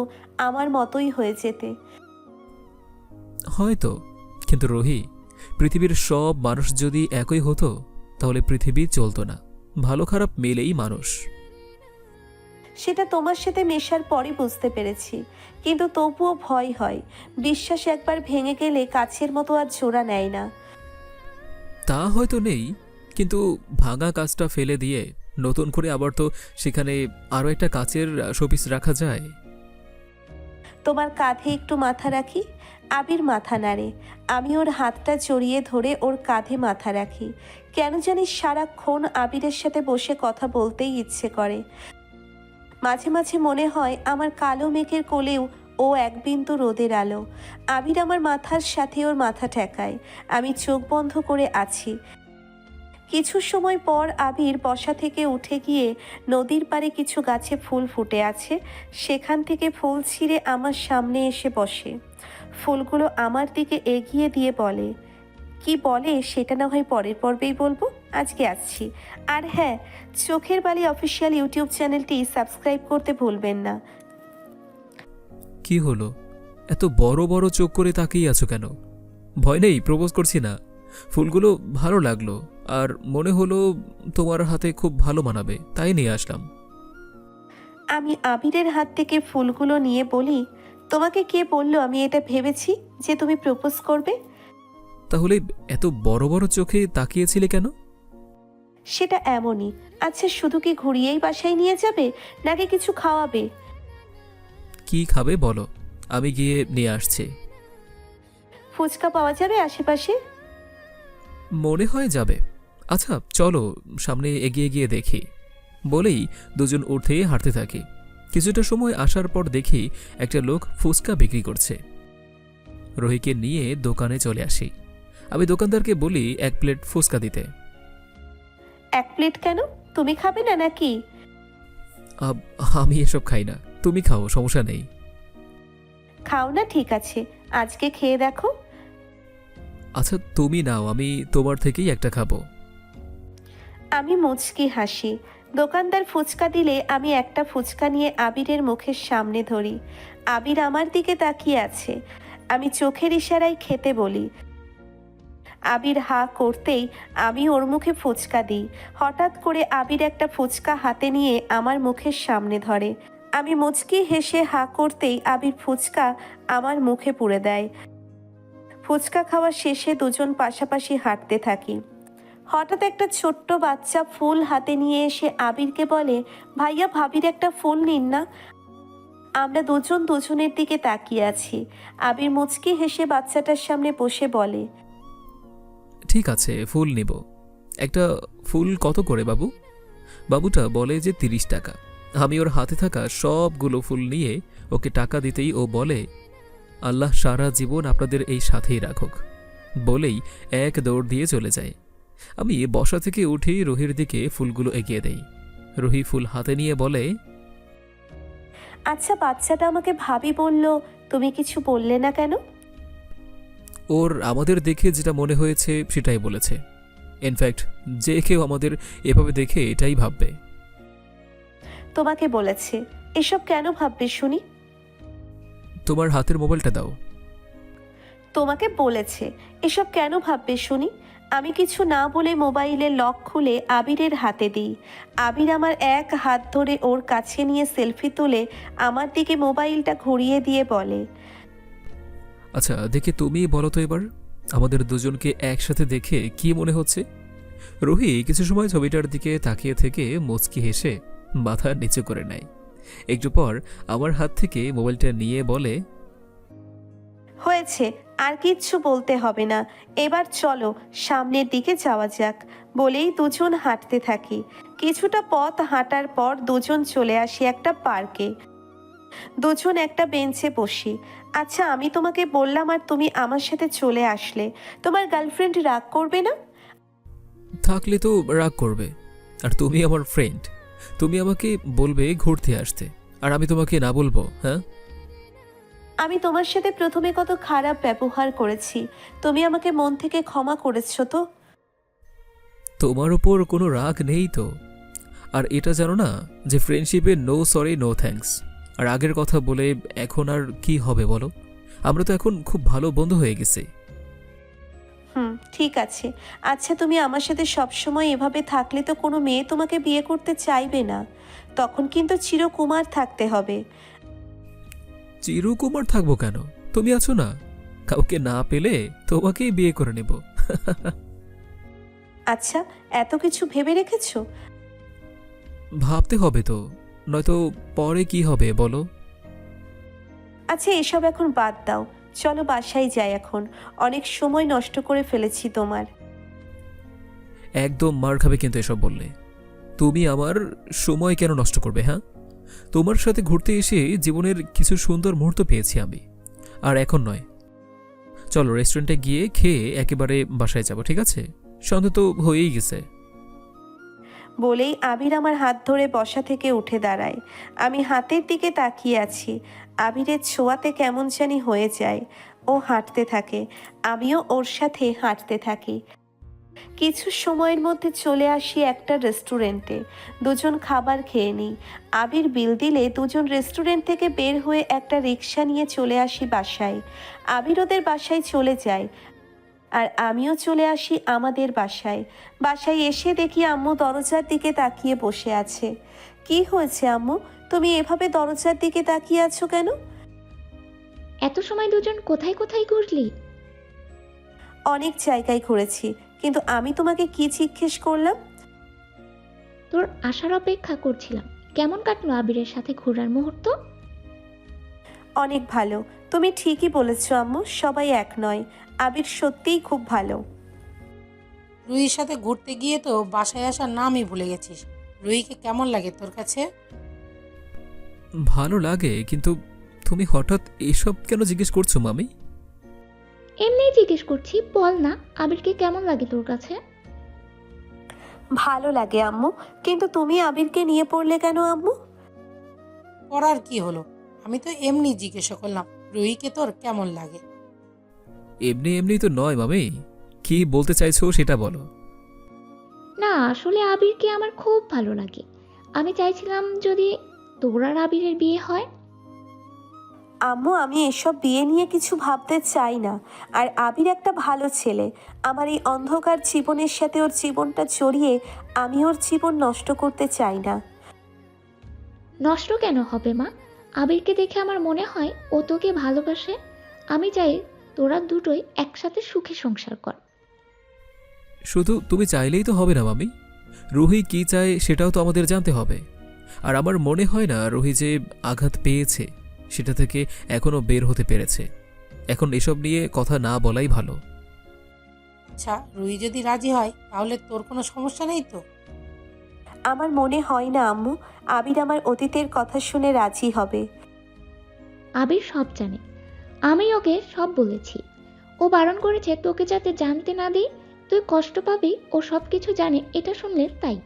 আমার মতোই হয়ে যেতে। হয়তো, কিন্তু রোহি, পৃথিবীর সব মানুষ যদি একই হতো তাহলে পৃথিবী চলতো না। ভালো খারাপ মিলেই মানুষ। সেটা তোমার সাথে মেশার পরই বুঝতে পেরেছি, কিন্তু তবুও ভয় হয়। বিশ্বাস একবার ভেঙে গেলে কাছের মতো আর জোড়া নেয় না। তা হয়তো নেই, কিন্তু ভাঙা কাজটা ফেলে দিয়ে নতুন করে আবার তো সেখানে আরও একটা কাচের শোপিস রাখা যায়। তোমার কাঁধে একটু মাথা রাখি। আবির মাথা নাড়ে, আমি ওর হাতটা জড়িয়ে ধরে ওর কাঁধে মাথা রাখি। কেন জানি সারাক্ষণ আবিরের সাথে বসে কথা বলতেই ইচ্ছে করে। মাঝে মাঝে মনে হয় আমার কালো মেঘের কোলেও ও এক বিন্দু রোদের আলো। আবির আমার মাথার সাথে ওর মাথা ঠেকায়। আমি চোখ বন্ধ করে আছি। কিছু সময় পর আবির বসা থেকে উঠে গিয়ে নদীর পাড়ে কিছু গাছে ফুল ফুটে আছে, সেখান থেকে ফুল ছিঁড়ে আমার সামনে এসে বসে। ফুলগুলো আমার দিকে এগিয়ে দিয়ে বলে, কি বলে সেটা না হয় পরের পর্বেই বলবো, আজকে আসছি। আর হ্যাঁ, চোখের বালি অফিসিয়াল ইউটিউব চ্যানেলটি সাবস্ক্রাইব করতে ভুলবেন না। কি হলো, এত বড় বড় চোখ করে তাকিয়ে আছো কেন? ভয় নেই, প্রপোজ করছি না। ফুলগুলো ভালো লাগলো আর মনে হলো তোমার হাতে খুব ভালো মানাবে, তাই নিয়ে আসলাম। আমি আবিরের হাত থেকে ফুলগুলো নিয়ে বলি, তোমাকে কে বললো আমি এটা ভেবেছি যে তুমি প্রপোজ করবে? তাহলে এত বড় বড় চোখে তাকিয়েছিলে কেন? সেটা এমনই। আচ্ছা, শুধু কি ঘুরিয়েই বাসায় নিয়ে যাবে নাকি কিছু খাওয়াবে? কি খাবে বলো, আমি গিয়ে নিয়ে আসছি। ফুচকা পাওয়া যাবে আশেপাশে? মনে হয় যাবে। আচ্ছা চলো, সামনে এগিয়ে গিয়ে দেখি। বলেই দুজন উঠে হাঁটতে থাকি। কিছুটা সময় আসার পর দেখি একটা লোক ফুচকা বিক্রি করছে। রোহিকে নিয়ে দোকানে চলে আসি। আমি দোকানদারকে বলি 1 প্লেট ফুচকা দিতে। 1 প্লেট কেন? তুমি খাবে না নাকি? আমি এসব খাই না, তুমি খাও, সমস্যা নেই। খাও না, ঠিক আছে, আজকে খেয়ে দেখো। আচ্ছা তুমি নাও, আমি তোমার থেকেই একটা খাবো। আমি মুচকি হাসি। দোকানদার ফুচকা দিলে আমি একটা ফুচকা নিয়ে আবিরের মুখের সামনে ধরি। আবির আমার দিকে তাকিয়ে আছে। আমি চোখের ইশারায় খেতে বলি। আবির হা করতেই আমি ওর মুখে ফুচকা দিই। হঠাৎ করে আবির একটা ফুচকা হাতে নিয়ে আমার মুখের সামনে ধরে। আমি মুচকি হেসে হা করতেই আবির ফুচকা আমার মুখে পুরে দেয়। ফুচকা খাওয়া শেষে দুজন পাশাপাশি হাঁটতে থাকি। হঠাৎ একটা ছোট্ট বাচ্চা ফুল হাতে নিয়ে এসে আবিরকে বলে, ভাইয়া ভাবির একটা ফুল নিন না। আমরা দুজন দুজনের দিকে তাকিয়ে আছি। আবির মুচকি হেসে বাচ্চাটার সামনে বসে বলে, ঠিক আছে, ফুল নিব। একটা ফুল কত করে বাবু? বাবুটা বলে যে 30 টাকা। আমি ওর হাতে থাকা সবগুলো ফুল নিয়ে ওকে টাকা দিতেই ও বলে, আল্লাহ সারা জীবন আপনাদের এই সাথেই রাখুক, বলেই এক দৌড় দিয়ে চলে যায়। আমি বসা থেকে উঠেই রুহির দিকে ফুলগুলো এগিয়ে দেই। রুহি ফুল হাতে নিয়ে বলে, আচ্ছা বাচ্চাটা আমাকে ভাবি বলল, তুমি কিছু বললে না কেন? ওর আমাদের দেখে যেটা মনে হয়েছে সেটাই বলেছে। ইনফ্যাক্ট যে কেউ আমাদের এভাবে দেখে এটাই ভাববে। তোমাকে বলেছে? এসব কেন ভাববে শুনি? তোমার হাতের মোবাইলটা দাও। তোমাকে বলেছে এসব কেন ভাববে শুনি? আমি কিছু না বলে মোবাইলের লক খুলে আবিরের হাতে দিই। আবির আমার এক হাত ধরে ওর কাছে নিয়ে সেলফি তুলে আমার দিকে মোবাইলটা ঘুরিয়ে দিয়ে বলে, আচ্ছা দেখে তুমি বলো তো এবার, আমাদের দুজনকে একসাথে দেখে কি মনে হচ্ছে? রুহি কিছু সময় ছবিটার দিকে তাকিয়ে থেকে মুচকি হেসে মাথা নিচু করে নেয়। একটু পর আমার হাত থেকে মোবাইলটা নিয়ে বলে, হয়েছে, আর কিচ্ছু বলতে হবে না, এবার চলো সামনের দিকে যাওয়া যাক। বলেই দুজন হাঁটতে থাকি। কিছুটা পথ হাঁটার পর দুজন চলে আসি একটা পার্কে। দুজন একটা বেঞ্চে বসি। আচ্ছা আমি তোমাকে বললাম আর তুমি আমার সাথে চলে আসলে, তোমার গার্লফ্রেন্ড রাগ করবে না? থাকলে তো রাগ করবে। আর তুমি আমার ফ্রেন্ড, তুমি আমাকে বলবে ঘুরতে আসতে, আর আমি তোমাকে না বলবো? হ্যাঁ, আমি তোমার সাথে প্রথমে কত খারাপ ব্যবহার করেছি, তুমি আমাকে মন থেকে ক্ষমা করেছো তো? তোমার ওপর কোনো রাগ নেই তো। আর এটা জানো না যে ফ্রেন্ডশিপে নো সরি নো থ্যাঙ্কস। আর আগের কথা বলে এখন আর কি হবে বলো? আমরা তো এখন খুব ভালো বন্ধু হয়ে গেছি। ঠিক আছে। আচ্ছা তুমি আমার সাথে সবসময় এভাবে থাকলে তো কোনো মেয়ে তোমাকে বিয়ে করতে চাইবে না। তখন কিন্তু চিরকুমার থাকতে হবে। চিরকুমার থাকবো কেন? তুমি আছো না, কাউকে না পেলে তোমাকেই বিয়ে করে নেব। আচ্ছা এত কিছু ভেবে রেখেছো? ভাবতে হবে তো, নয়তো পরে কি হবে বলো? আচ্ছা এসব এখন বাদ দাও, চলো বাসায় যাই এখন, অনেক সময় নষ্ট করে ফেলেছি তোমার। একদম মার খাবে কিন্তু এসব বললে। তুমি আমার সময় কেন নষ্ট করবে? হ্যাঁ, তোমার সাথে ঘুরতে এসে জীবনের কিছু সুন্দর মুহূর্ত পেয়েছি আমি, আর এখন নয়। চলো রেস্টুরেন্টে গিয়ে খেয়ে একেবারে বাসায় যাব, ঠিক আছে? সন্ধ্যা তো হয়েই গেছে। বলেই আবির আমার হাত ধরে বসা থেকে উঠে দাঁড়ায়। আমি হাতের দিকে তাকিয়ে আছি। আবিরের ছোঁয়াতে কেমন জানি হয়ে যায়। ও হাঁটতে থাকে, আমিও ওর সাথে হাঁটতে থাকি। কিছু সময়ের মধ্যে চলে আসি একটা রেস্টুরেন্টে। দুজন খাবার খেয়ে নিই। আবির বিল দিলে দুজন রেস্টুরেন্ট থেকে বের হয়ে একটা রিক্সা নিয়ে চলে আসি বাসায়। আবির ওদের বাসায় চলে যায় আর আমিও চলে আসি আমাদের বাসায়। বাসায় এসে দেখি আম্মু দরজার দিকে তাকিয়ে বসে আছে। কি হয়েছে আম্মু, তুমি এভাবে দরজার দিকে তাকিয়ে আছো কেন? এত সময় দুজন কোথায় কোথায় ঘুরলি? অনেক জায়গায় ঘুরেছি, কিন্তু আমি তোমাকে কি জিজ্ঞেস করলাম? তোর আসার অপেক্ষা করছিলাম। কেমন কাটলো আবিরের সাথে ঘোরার মুহূর্ত? অনেক ভালো। তুমি ঠিকই বলেছো আম্মু, সবাই এক নয়। আবির সত্যিই খুব ভালো। রুহির সাথে ঘুরতে গিয়ে তো বাসায় আসার নামই ভুলে গেছিস। রুহিকে কেমন লাগে তোর কাছে? ভালো লাগে, কিন্তু তুমি হঠাৎ এসব কেন জিজ্ঞেস করছো মামি? এমনিই জিজ্ঞেস করছি, বল না আবিরকে কেমন লাগে তোর কাছে? ভালো লাগে আম্মু, কিন্তু তুমি আবিরকে নিয়ে পড়লে কেন আম্মু? করার কি হলো, আমি তো এমনি জিজ্ঞাসা করলাম রুহিকে তোর কেমন লাগে। এমনি এমনি তো নয় মামি, কি বলতে চাইছো সেটা বলো। না আসলে আবিরকে আমার খুব ভালো লাগে। আমি চাইছিলাম যদি তোর আর আবিরের বিয়ে হয়। আম্মু আমি এসব বিয়ে নিয়ে কিছু ভাবতে চাই না। আর আবির একটা ভালো ছেলে। আমার এই অন্ধকার জীবনের সাথে ওর জীবনটা জড়িয়ে আমি ওর জীবন নষ্ট করতে চাই না। নষ্ট কেন হবে মা? আবিরকে দেখে আমার মনে হয় ও তোকে ভালোবাসে। আমি চাই তোরা দুটোই একসাথে সুখে সংসার কর। শুধু তুমি চাইলেই তো হবে না মামি, রুহি কি চায় সেটাও তো আমাদের জানতে হবে। আর আমার মনে হয় না রুহি যে আঘাত পেয়েছে সেটা থেকে এখনো বের হতে পেরেছে। এখন এসব নিয়ে কথা না বলাই ভালো। আচ্ছা, রুহি যদি রাজি হয় তাহলে তোর কোনো সমস্যা নেই তো? আমার মনে হয় না আম্মু আবির আমার অতীতের কথা শুনে রাজি হবে। আবির সব জানে, আমি ওকে সব বলেছি। ও বারণ করেছে তোকে যাতে জানতে না দিই, তুই কষ্ট পাবি। ও সব কিছু জানে, এটা শুনলে তাই।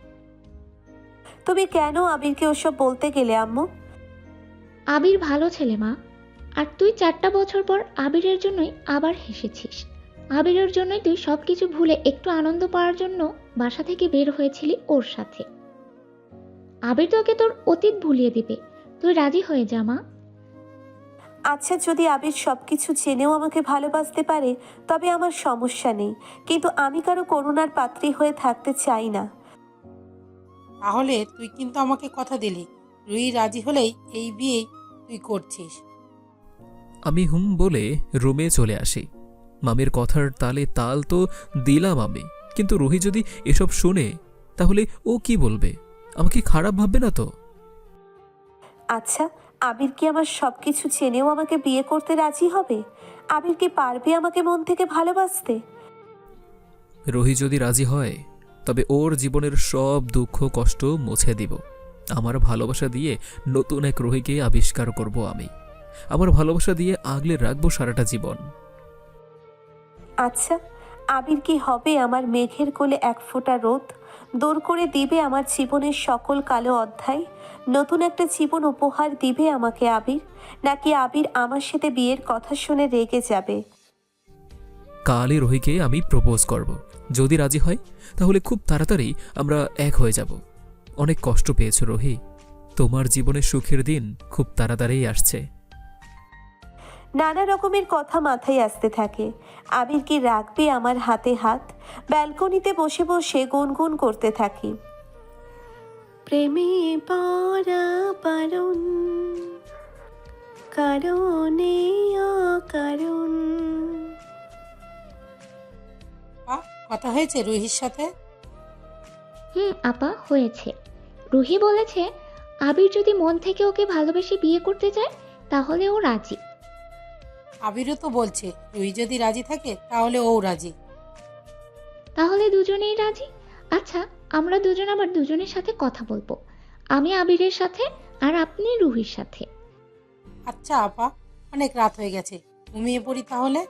তুমি কেন আবিরকে ওসব বলতে গেলে আম্মু? আবির ভালো ছেলে মা। আর তুই 4টা বছর পর আবিরের জন্যই আবার হেসেছিস। আবিরের জন্যই তুই সবকিছু ভুলে একটু আনন্দ পাওয়ার জন্য বাসা থেকে বের হয়েছিলি ওর সাথে। আবির তোকে তোর অতীত ভুলিয়ে দিবে। তুই রাজি হয়ে যা মা। আচ্ছা, যদি আবির সবকিছু জেনেও আমাকে ভালোবাসতে পারে তবে আমার সমস্যা নেই, কিন্তু আমি কারো করুণার পাত্রী হয়ে থাকতে চাই না। তাহলে তুই কিন্তু আমাকে কথা দিলি, রুহি রাজি হলেই এই বিয়েই তুই করছিস। আমি হুম বলে রুমে চলে আসি। মামির কথার তালে তাল তো দিলাম আমি, কিন্তু রুহি যদি এসব শুনে তাহলে ও কি বলবে? আমাকে খারাপ ভাববে না তো? আচ্ছা, আবির কি আমার সবকিছু জেনেও আমাকে বিয়ে করতে রাজি হবে? আবির কি পারবে আমাকে মন থেকে ভালোবাসতে? রুহি যদি রাজি হয় তবে ওর জীবনের সব দুঃখ কষ্ট মুছে দিব। আমার ভালোবাসা দিয়ে নতুন এক রুহিকে আবিষ্কার করব আমি। আমার ভালোবাসা দিয়ে আগলে রাখবো সারাটা জীবন। আচ্ছা, আবির কি হবে আমার মেঘের কোলে এক ফোঁটা রোদ? দূর করে দিবে আমার জীবনের সকল কালো অধ্যায়? নতুন একটা জীবন উপহার দিবে আমাকে আবির? নাকি আবির আমার সাথে বিয়ের কথা শুনে রেগে যাবে? কালই রুহিকে আমি প্রপোজ করব। যদি রাজি হয় তাহলে খুব তাড়াতাড়ি আমরা এক হয়ে যাব। অনেক কষ্ট পেয়েছো রুহি, তোমার জীবনে সুখের দিন খুব তাড়াতাড়ি আসছে। নানা রকমের কথা মাথায় আসতে থাকে। আবির কি রাখবে আমার হাতে হাত? ব্যালকনিতে বসে বসে গুনগুন করতে থাকি। প্রেমে পড়া বারণ, কারণে অকারণ। কথা হয়েছে রুহির সাথে? আপা, হয়েছে। রুহি বলেছে আবির যদি মন থেকে ওকে ভালোবেসে বিয়ে করতে চায় তাহলে ও রাজি। আবিরও তো বলছে রুহি যদি রাজি থাকে তাহলে ও রাজি। তাহলে দুজনেই রাজি। আচ্ছা, আমরা দুজন আবার দুজনের সাথে কথা বলবো। আমি আবিরের সাথে আর আপনি রুহির সাথে। আচ্ছা আপা, অনেক রাত হয়ে গেছে, ঘুমিয়ে পড়ি তাহলে।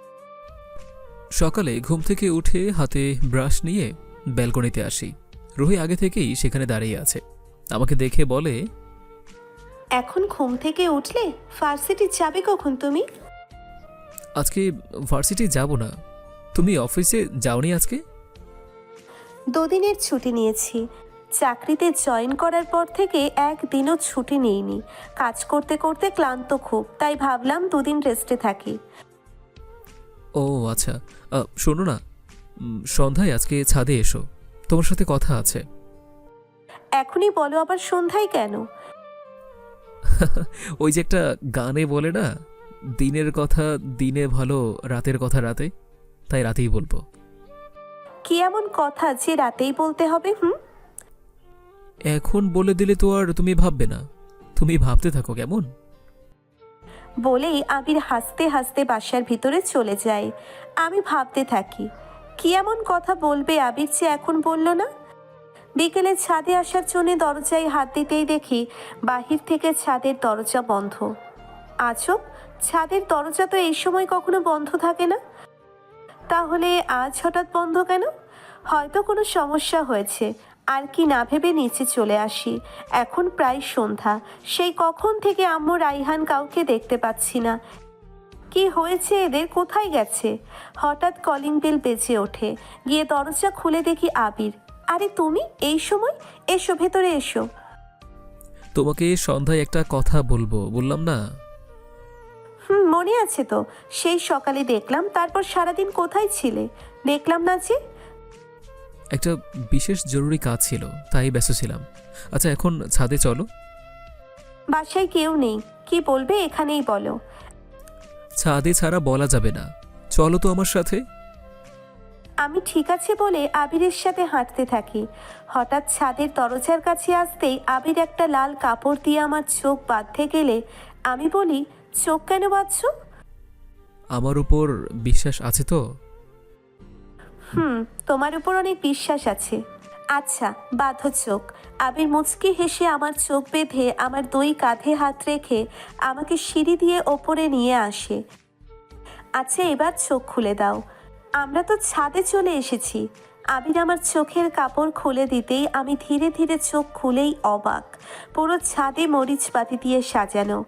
সকালে ঘুম থেকে উঠে হাতে ব্রাশ নিয়ে ব্যালকনিতে আসি। রুহি আগে থেকেই সেখানে দাঁড়িয়ে আছে। আমাকে দেখে বলে, এখন ঘুম থেকে উঠলে? ভার্সিটি যাবে কখন তুমি? আজকে ভার্সিটি যাব না। তুমি অফিসে যাওনি আজকে? 2 দিনের ছুটি নিয়েছি। চাকরিতে জয়েন করার পর থেকে একদিনও ছুটি নেইনি। কাজ করতে করতে ক্লান্ত খুব, তাই ভাবলাম 2 দিন রেস্টে থাকি। ও আচ্ছা, শোনো না, সন্ধ্যায় আজকে ছাদে এসো, তোমার সাথে কথা আছে। এখনই বলো, আবার সন্ধ্যায় কেন? ওই যে একটা গানে বলে না, দিনের কথা দিনে ভালো, রাতের কথা রাতে, তাই রাতেই বলবো। কি এমন কথা যে রাতেই বলতে হবে? এখন বলে দিলে তো আর তুমি ভাববে না। তুমি ভাবতে থাকো কেমন। বলেই আবির হাসতে হাসতে বাসার ভিতরে চলে যায়। আমি ভাবতে থাকি, কি এমন কথা বলবে আবির যে এখন বলল না? বিকেলে ছাদে আসার জন্য দরজায় হাত দিতেই দেখি বাহির থেকে ছাদের দরজা বন্ধ। আজব, ছাদের দরজা তো এই সময় কখনো বন্ধ থাকে না। তাহলে আজ হঠাৎ বন্ধ কেন? হয়তো কোনো সমস্যা হয়েছে। আর কি না ভেবে নিচে চলে আসি। এখন প্রায় সন্ধ্যা, সেই কখন থেকে আম্মু রাইহান কাউকে দেখতে পাচ্ছি না। কি হয়েছে এদের, কোথায় গেছে? হঠাৎ কলিং বেল বেজে ওঠে। গিয়ে দরজা খুলে দেখি আবির। আরে তুমি এই সময়? এসো, ভেতরে এসো। তোমাকে সন্ধ্যায় একটা কথা বলবো, বললাম না? মনে আছে তো, সেই সকালে দেখলাম। তারপর সারাদিন কোথায় ছিলে? দেখলাম না যে। একটা বিশেষ জরুরি কাজ ছিল, তাই ব্যস্ত ছিলাম। আচ্ছা, এখন ছাদে চলো। বাসায় কেউ নেই, কি বলবে এখানেই বলো। ছাদে ছাড়া বলা যাবে না, চলো তো আমার সাথে। আমি ঠিক আছে বলে আবিরের সাথে হাঁটতে থাকি। হঠাৎ ছাদের দরজার কাছে আসতেই আবির একটা লাল কাপড় দিয়ে আমার চোখ বাঁধতে গেলে আমি বলি, চোখ কেন বাঁধছো? আমার উপর বিশ্বাস আছে তো? তোমার উপর অনেক বিশ্বাস আছে। আচ্ছা, বাঁধো চোখ। আবির মুচকি হেসে আমার চোখ বেঁধে আমার দুই কাঁধে হাত রেখে আমাকে সিঁড়ি দিয়ে ওপরে নিয়ে আসে। আচ্ছা, এবার চোখ খুলে দাও। আমরা তো ছাদে চলে এসেছি। আবির আমার চোখের কাপড় খুলে দিতেই আমি ধীরে ধীরে চোখ খুলেই অবাক। পুরো ছাদে মরিচবাতি দিয়ে সাজানো।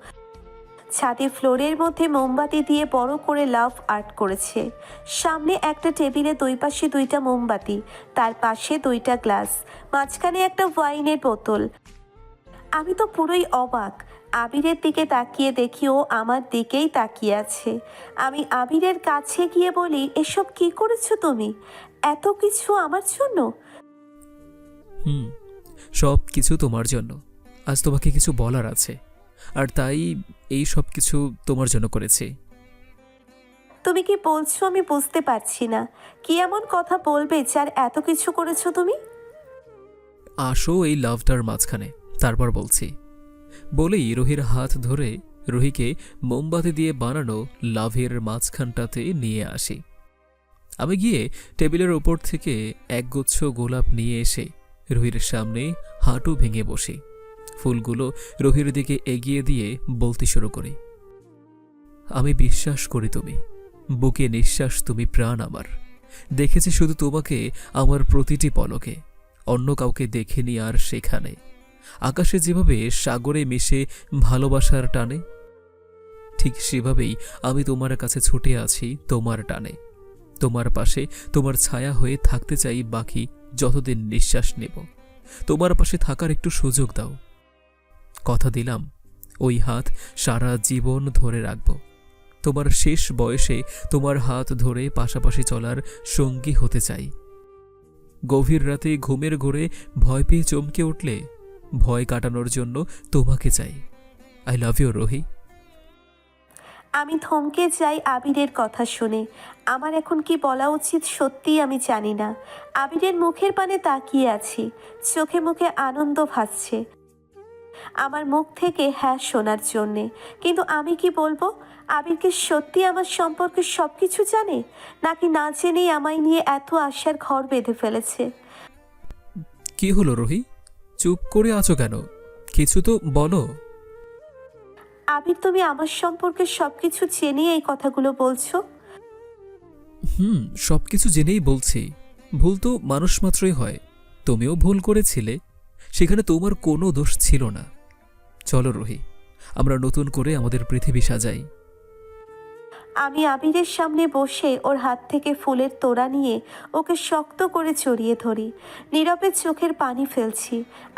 ছাদে ফ্লোরের মধ্যে মোমবাতি দিয়ে বড় করে লাভ আর্ট করেছে। সামনে একটা টেবিলে দুই পাশে দুইটা মোমবাতি, তার পাশে দুইটা গ্লাস, মাঝখানে একটা ওয়াইনের বোতল। আমি তো পুরোই অবাক। আবিরের দিকে তাকিয়ে দেখি ও আমার দিকেই তাকিয়ে আছে। আমি আবিরের কাছে গিয়ে বলি, এসব কি করেছো তুমি? এত কিছু আমার জন্য? সব কিছু তোমার জন্য। আজ তোমাকে কিছু বলার আছে, আর তাই এই সব কিছু তোমার জন্য করেছি। তুমি কি বলছো আমি বুঝতে পারছি না। কি এমন কথা বলবে যার এত কিছু করেছো তুমি? আসো এই লাভটার মাঝখানে, তারপর বলছি। বলেই রুহির হাত ধরে রুহিকে মোমবাতি দিয়ে বানানো লাভের মাঝখানটাতে নিয়ে আসি। আমি গিয়ে টেবিলের ওপর থেকে একগুচ্ছ গোলাপ নিয়ে এসে রুহির সামনে হাঁটু ভেঙে বসি। ফুলগুলো রুহির দিকে এগিয়ে দিয়ে বলতে শুরু করি, আমি বিশ্বাস করি তুমি, বুকে নিঃশ্বাস তুমি, প্রাণ আমার। দেখেছি শুধু তোমাকে আমার প্রতিটি পলকে, অন্য কাউকে দেখিনি আর সেখানে। আকাশে যেভাবে সাগরে মিশে ভালোবাসার টানে, ঠিক সেভাবেই আমি তোমার কাছে ছুটে আছি তোমার টানে। তোমার পাশে তোমার ছায়া হয়ে থাকতে চাই বাকি যতদিন নিঃশ্বাস নেব। তোমার পাশে থাকার একটু সুযোগ দাও। কথা দিলাম ওই হাত সারা জীবন ধরে রাখব। তোমার শেষ বয়সে তোমার হাত ধরে পাশাপাশি চলার সঙ্গী হতে চাই। গভীর রাতে ঘুমের ঘোরে ভয় পেয়ে চমকে উঠলে ভয় কাটানোর জন্য তোমাকে চাই। I love you রোহি। আমি থমকে যাই আবিরের কথা শুনে। আমার এখন কি বলা উচিত সত্যিই আমি জানি না। আবিরের মুখের পানে তাকিয়ে আছি, চোখে মুখে আনন্দ ভাসছে আমার মুখ থেকে হ্যাঁ শোনার জন্যে। কিন্তু আমি কি বলবো? আবির কি সত্যি আমার সম্পর্কে সব কিছু জানে, নাকি না জেনেই আমায় নিয়ে এত আশার ঘর বেঁধে ফেলেছে? কি হলো রোহি, চুপ করে আছো কেন? কিছু তো বলো। আবির, তুমি আমার সম্পর্কে সবকিছু জেনে এই কথাগুলো বলছো? সবকিছু জেনেই বলছি। ভুল তো মানুষ মাত্রই হয়। তুমিও ভুল করেছিলে, সেখানে তোমার কোনো দোষ ছিল না। চলো রোহি, আমরা নতুন করে আমাদের পৃথিবী সাজাই। আমি আবিরের সামনে বসে ওর হাত থেকে ফুলের তোড়া নিয়ে ওকে শক্ত করে জড়িয়ে ধরি। নীরবে চোখের পানি ফেলছি।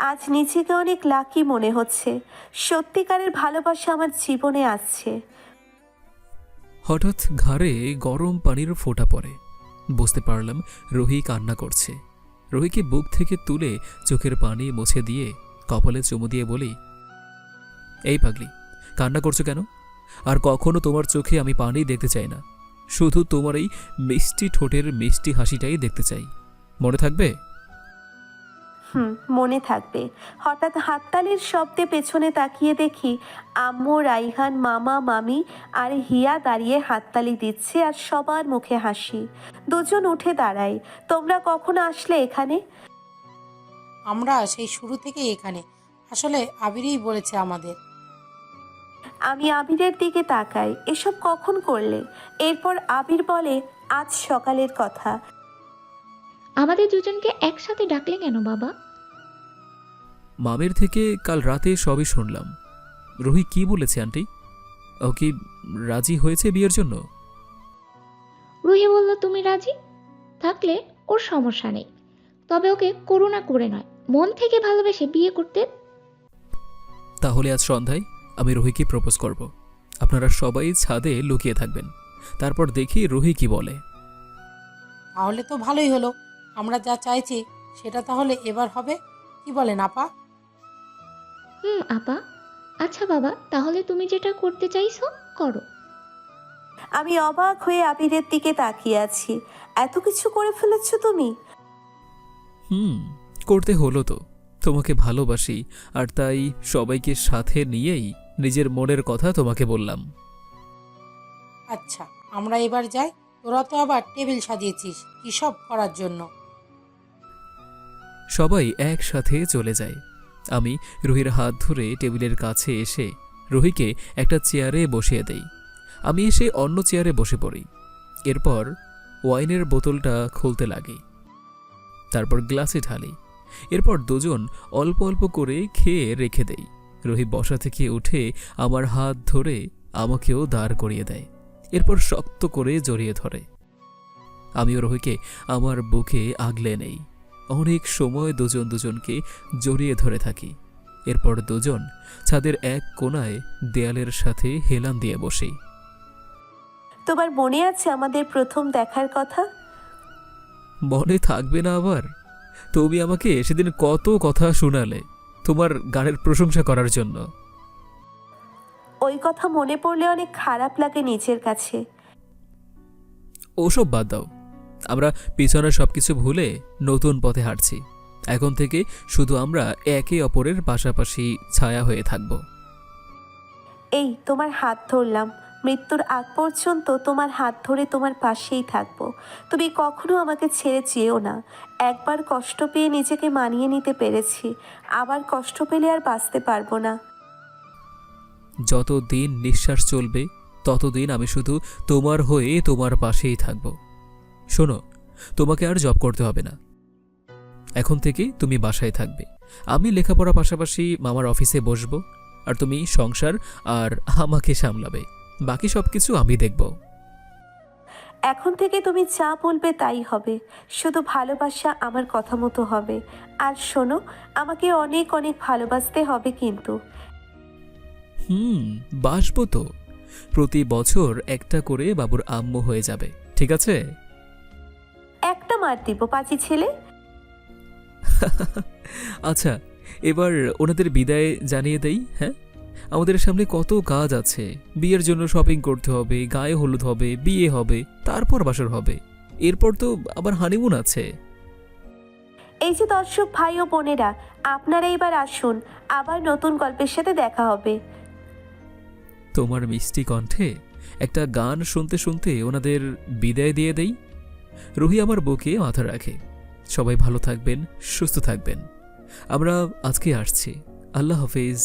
আজ নিজেকে অনেক লাকি মনে হচ্ছে। সত্যিকারের ভালোবাসা আমার জীবনে আসছে। হঠাৎ ঘাড়ে গরম পানির ফোঁটা পড়ে। বুঝতে পারলাম রোহি কান্না করছে। রোহিকে বুক থেকে তুলে চোখের পানি মুছে দিয়ে কপালে চুমু দিয়ে বলি, এই পাগলি, কান্না করছো কেন? আর কখনো তোমার চোখে আমি পানি দেখতে চাই না। শুধু তোমার এই মিষ্টি ঠোঁটের মিষ্টি হাসিটাই দেখতে চাই। মনে থাকবে? মনে থাকবে। হঠাৎ হাততালির শব্দে পেছনে তাকিয়ে দেখি আম্মু, রাইহান, মামা, মামি আর হিয়া দাঁড়িয়ে হাততালি দিচ্ছে আর সবার মুখে হাসি। দুজন উঠে দাঁড়ায়। তোমরা কখন আসলে এখানে? আমরা সেই শুরু থেকেই এখানে। আসলে আবিরই বলেছে আমাদের। আমি আবিরের দিকে তাকাই, এসব কখন করলে? এরপর আবির বলে, আজ সকালের কথা। আমাদের দুজনকে একসাথে ডাকলে কেন বাবা? মামের থেকে কাল রাতে সবই শুনলাম। রোহি কি বলেছে আন্টি? ও কি রাজি হয়েছে বিয়ের জন্য? রুহি বলল তুমি রাজি থাকলে ওর সমস্যা নেই, তবে ওকে করুণা করে নয়, মন থেকে ভালোবেসে বিয়ে করতে। তাহলে আজ সন্ধ্যায় আমি রোহিকে প্রপোজ করব। আপনারা সবাই ছাদে লুকিয়ে থাকবেন, তারপর দেখি রোহি কি বলে। তাহলে তো ভালোই হলো। আমরা যা চাইছি সেটা তাহলে এবার হবে। কি বলেন আপা? আপা। আচ্ছা বাবা, তাহলে তুমি যেটা করতে চাইছো করো। আমি অবাক হয়ে আবিরের দিকে তাকিয়ে আছি। এত কিছু করে ফেলেছো তুমি? করতে হলো তো। তোমাকে ভালোবাসি, আর তাই সবাইকে সাথে নিয়েই নিজের মনের কথা তোমাকে বললাম। আচ্ছা, আমরা এবার যাই। তোরা তো আবার টেবিল সাজিয়েছিস কী সব করার জন্য। সবাই একসাথে চলে যায়। আমি রুহির হাত ধরে টেবিলের কাছে এসে রুহিকে একটা চেয়ারে বসিয়ে দেই। আমি এসে অন্য চেয়ারে বসে পড়ি। এরপর ওয়াইনের বোতলটা খুলতে লাগি, তারপর গ্লাসে ঢালি। এরপর দুজন অল্প অল্প করে খেয়ে রেখে দেই। রুহি বসা থেকে উঠে আমার হাত ধরে আমাকেও দাঁড় করিয়ে দেয়। এরপর শক্ত করে জড়িয়ে ধরে। আমিও রুহিকে আমার বুকে আগলে নেই। অনেক সময় দুজন দুজনকে জড়িয়ে ধরে থাকি। এরপর দুজন ছাদের এক কোণায় দেয়ালের সাথে হেলান দিয়ে বসি। তোমার মনে আছে আমাদের প্রথম দেখার কথা? মনে থাকবে না আবার? তুমি আমাকে সেদিন কত কথা শোনালে তোমার গানের প্রশংসা করার জন্য। ওই কথা মনে পড়লে অনেক খারাপ লাগে নিজের কাছে। ওসব বাদ দাও। আমরা পিছনে সবকিছু ভুলে নতুন পথে হাঁটছি। এখন থেকে শুধু আমরা একে অপরের পাশাপাশি ছায়া হয়ে থাকব। এই তোমার হাত ধরলাম, মৃত্যুর আগ পর্যন্ত তোমার হাত ধরে তোমার পাশেই থাকবো। তুমি কখনো আমাকে ছেড়ে যেও না। একবার কষ্ট পেয়ে নিজেকে মানিয়ে নিতে পেরেছি, আবার কষ্ট পেলে আর বাঁচতে পারবো না। যতদিন নিঃশ্বাস চলবে ততদিন আমি শুধু তোমার হয়ে তোমার পাশেই থাকব। শোনো, তোমাকে আর জব করতে হবে না। এখন থেকে তুমি বাসায় থাকবে। আমি লেখাপড়া পাশাপাশি মামার অফিসে বসবো, আর তুমি সংসার আর আমাকে সামলাবে। বাকি সবকিছু আমি দেখব। এখন থেকে তুমি যা বলবে তাই হবে, শুধু ভালোবাসা আমার কথা মতো হবে। আর শোনো, আমাকে অনেক অনেক ভালোবাসতে হবে কিন্তু। বাসবো তো। প্রতি বছর একটা করে বাবুর আম্মু হয়ে যাবে, ঠিক আছে? একটা মার দিব পাজি ছেলে। আচ্ছা, এবার ওনাদের বিদায় জানিয়ে দেই। হ্যাঁ, আমাদের সামনে কত কাজ আছে। বিয়ের জন্য শপিং করতে হবে, গায়ে হলুদ হবে, বিয়ে হবে, তারপর বাসর হবে। এরপর তো আবার হানিমুন আছে। এই যে দর্শক ভাই ও বোনেরা, আপনারা এবার আসুন, আবার নতুন গল্পের সাথে দেখা হবে। তোমার মিষ্টি কণ্ঠে একটা গান শুনতে শুনতে ওনাদের বিদায় দিয়ে দেই। রুহি আমার বুকে মাথা রাখে। সবাই ভালো থাকবেন, সুস্থ থাকবেন। আমরা আজকে আসছি। আল্লাহ হাফেজ।